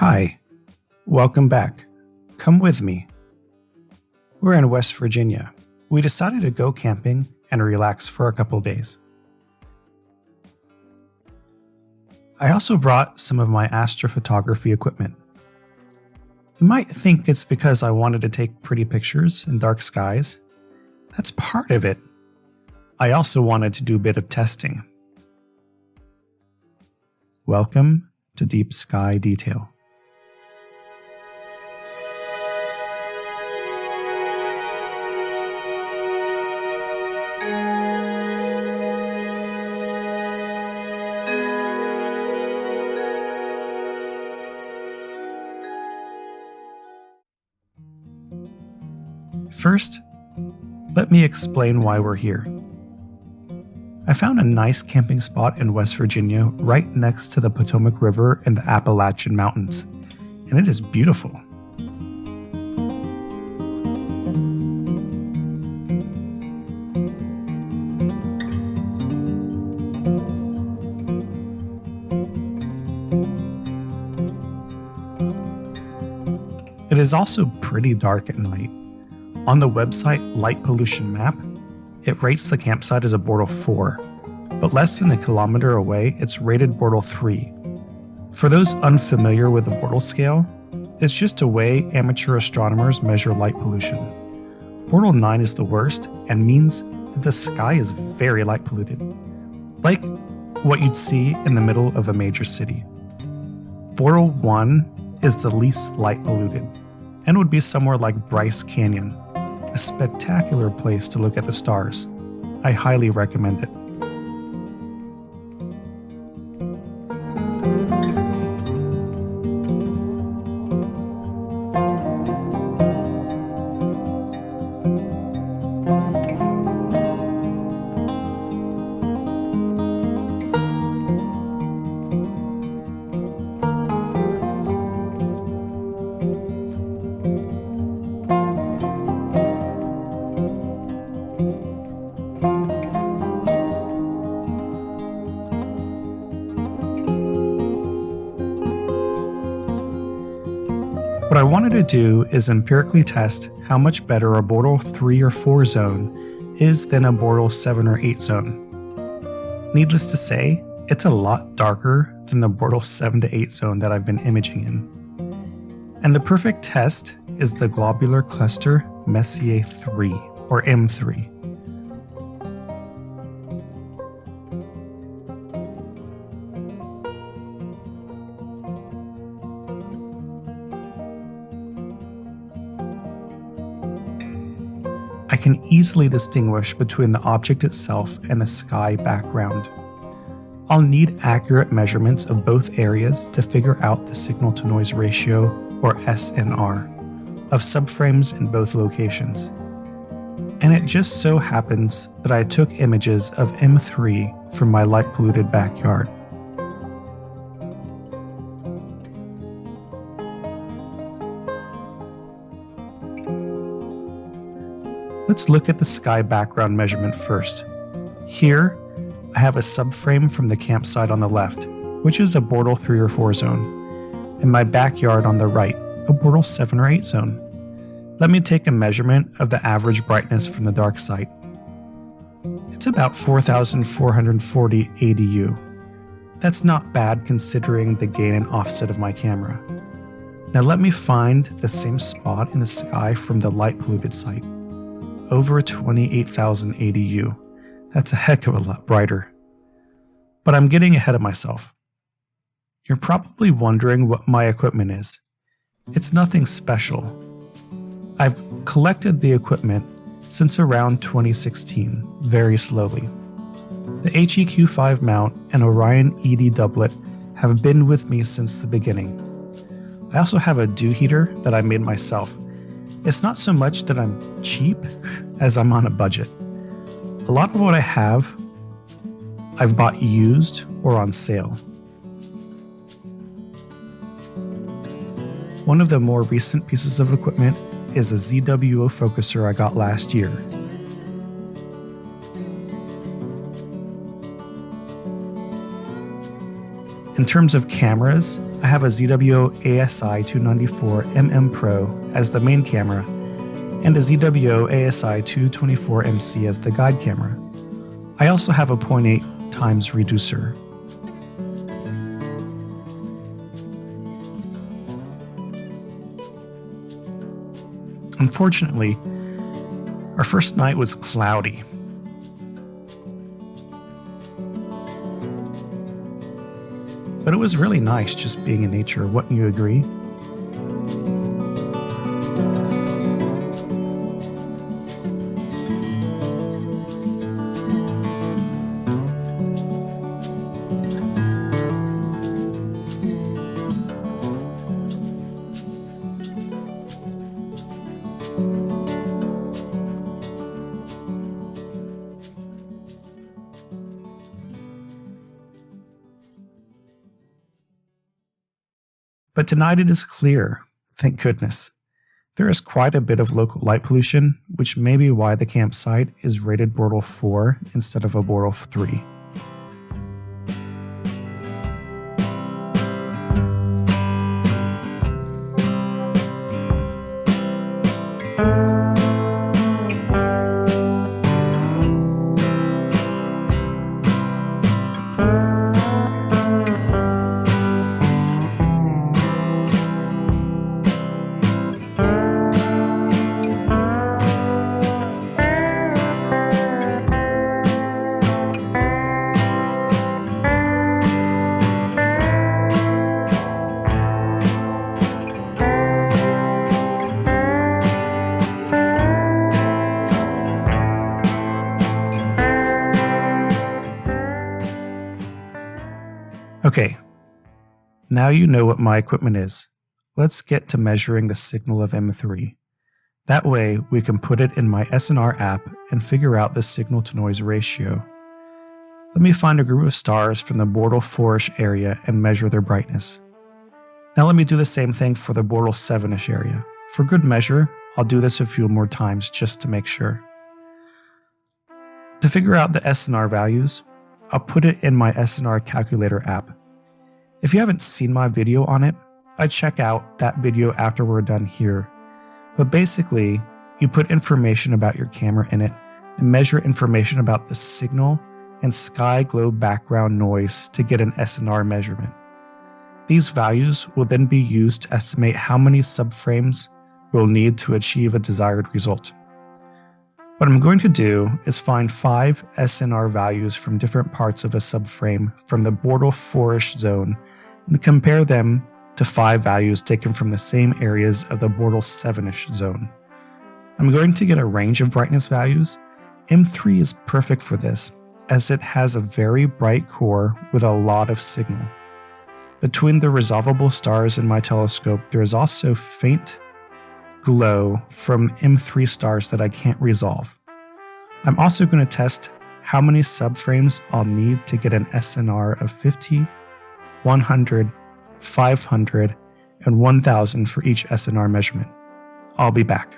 Hi, welcome back. Come with me. We're in West Virginia. We decided to go camping and relax for a couple days. I also brought some of my astrophotography equipment. You might think it's because I wanted to take pretty pictures in dark skies. That's part of it. I also wanted to do a bit of testing. Welcome to Deep Sky Detail. First, let me explain why we're here. I found a nice camping spot in West Virginia right next to the Potomac River and the Appalachian Mountains, and it is beautiful. It is also pretty dark at night. On the website Light Pollution Map, it rates the campsite as a Bortle 4, but less than a kilometer away, it's rated Bortle 3. For those unfamiliar with the Bortle scale, it's just a way amateur astronomers measure light pollution. Bortle 9 is the worst and means that the sky is very light polluted, like what you'd see in the middle of a major city. Bortle 1 is the least light polluted, and would be somewhere like Bryce Canyon, a spectacular place to look at the stars. I highly recommend it. What I wanted to do is empirically test how much better a Bortle 3 or 4 zone is than a Bortle 7 or 8 zone. Needless to say, it's a lot darker than the Bortle 7 to 8 zone that I've been imaging in. And the perfect test is the Globular Cluster Messier 3, or M3. I can easily distinguish between the object itself and the sky background. I'll need accurate measurements of both areas to figure out the signal-to-noise ratio, or SNR, of subframes in both locations. And it just so happens that I took images of M3 from my light-polluted backyard. Let's look at the sky background measurement first. Here, I have a subframe from the campsite on the left, which is a Bortle 3 or 4 zone, and my backyard on the right, a Bortle 7 or 8 zone. Let me take a measurement of the average brightness from the dark site. It's about 4,440 ADU. That's not bad considering the gain and offset of my camera. Now let me find the same spot in the sky from the light polluted site. Over 28,000 ADU. That's a heck of a lot brighter. But I'm getting ahead of myself. You're probably wondering what my equipment is. It's nothing special. I've collected the equipment since around 2016, very slowly. The HEQ5 mount and Orion ED doublet have been with me since the beginning. I also have a dew heater that I made myself. It's not so much that I'm cheap as I'm on a budget. A lot of what I have, I've bought used or on sale. One of the more recent pieces of equipment is a ZWO focuser I got last year. In terms of cameras, I have a ZWO ASI 294mm Pro as the main camera and a ZWO ASI 224MC as the guide camera. I also have a 0.8 times reducer. Unfortunately, our first night was cloudy. But it was really nice just being in nature, wouldn't you agree? But tonight it is clear, thank goodness. There is quite a bit of local light pollution, which may be why the campsite is rated Bortle 4 instead of a Bortle 3. Okay, now you know what my equipment is. Let's get to measuring the signal of M3. That way, we can put it in my SNR app and figure out the signal-to-noise ratio. Let me find a group of stars from the Bortle 4-ish area and measure their brightness. Now let me do the same thing for the Bortle 7-ish area. For good measure, I'll do this a few more times just to make sure. To figure out the SNR values, I'll put it in my SNR calculator app. If you haven't seen my video on it, I'd check out that video after we're done here. But basically, you put information about your camera in it and measure information about the signal and sky globe background noise to get an SNR measurement. These values will then be used to estimate how many subframes we'll need to achieve a desired result. What I'm going to do is find 5 SNR values from different parts of a subframe from the Bortle 4-ish zone and compare them to 5 values taken from the same areas of the Bortle 7-ish zone. I'm going to get a range of brightness values. M3 is perfect for this, as it has a very bright core with a lot of signal. Between the resolvable stars in my telescope, there is also faint glow from M3 stars that I can't resolve. I'm also going to test how many subframes I'll need to get an SNR of 50, 100, 500, and 1000 for each SNR measurement. I'll be back.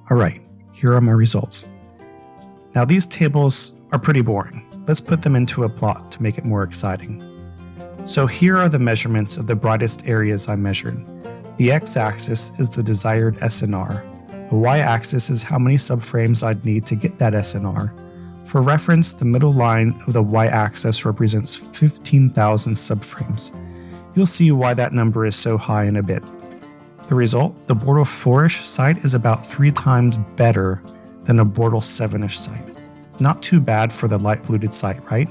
Alright, here are my results. Now these tables are pretty boring. Let's put them into a plot to make it more exciting. So here are the measurements of the brightest areas I measured. The x-axis is the desired SNR. The y-axis is how many subframes I'd need to get that SNR. For reference, the middle line of the y-axis represents 15,000 subframes. You'll see why that number is so high in a bit. The result, the Bortle 4-ish site is about 3 times better than a Bortle 7-ish site. Not too bad for the light polluted site, right?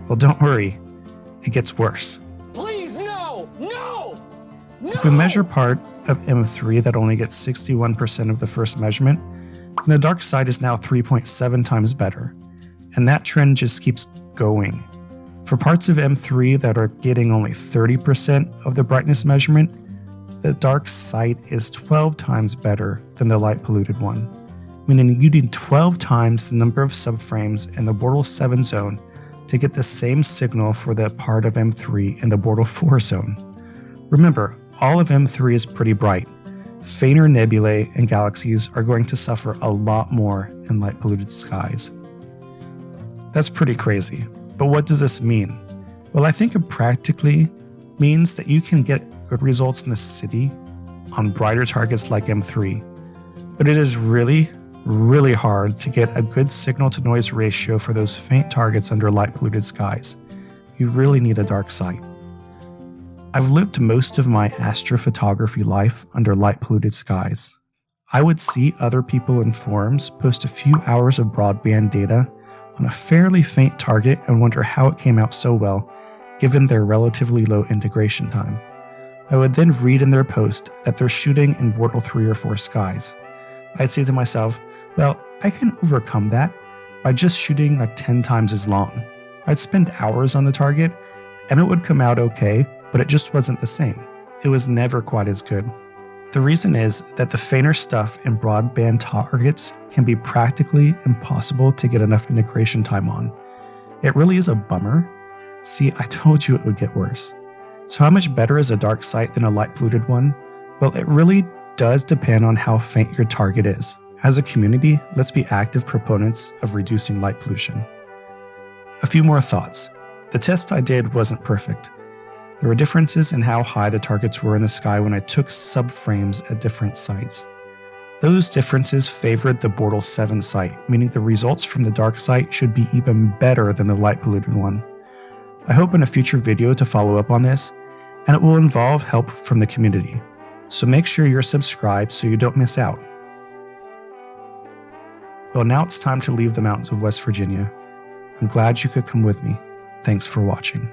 Well, don't worry, it gets worse. Please, no! No! No! If we measure part of M3 that only gets 61% of the first measurement, then the dark side is now 3.7 times better. And that trend just keeps going. For parts of M3 that are getting only 30% of the brightness measurement, the dark site is 12 times better than the light polluted one, meaning you need 12 times the number of subframes in the Bortle 7 zone to get the same signal for the part of M3 in the Bortle 4 zone. Remember, all of M3 is pretty bright. Fainter nebulae and galaxies are going to suffer a lot more in light polluted skies. That's pretty crazy, but what does this mean? Well, I think it practically means that you can get good results in the city on brighter targets like M3, but it is really hard to get a good signal-to-noise ratio for those faint targets under light-polluted skies. You really need a dark sight. I've lived most of my astrophotography life under light-polluted skies. I would see other people in forums post a few hours of broadband data on a fairly faint target and wonder how it came out so well, given their relatively low integration time. I would then read in their post that they're shooting in Bortle 3 or 4 skies. I'd say to myself, well, I can overcome that by just shooting like 10 times as long. I'd spend hours on the target and it would come out okay, but it just wasn't the same. It was never quite as good. The reason is that the fainter stuff in broadband targets can be practically impossible to get enough integration time on. It really is a bummer. See, I told you it would get worse. So how much better is a dark site than a light polluted one? Well, it really does depend on how faint your target is. As a community, let's be active proponents of reducing light pollution. A few more thoughts. The test I did wasn't perfect. There were differences in how high the targets were in the sky when I took subframes at different sites. Those differences favored the Bortle 7 site, meaning the results from the dark site should be even better than the light polluted one. I hope in a future video to follow up on this, and it will involve help from the community. So make sure you're subscribed so you don't miss out. Well, now it's time to leave the mountains of West Virginia. I'm glad you could come with me. Thanks for watching.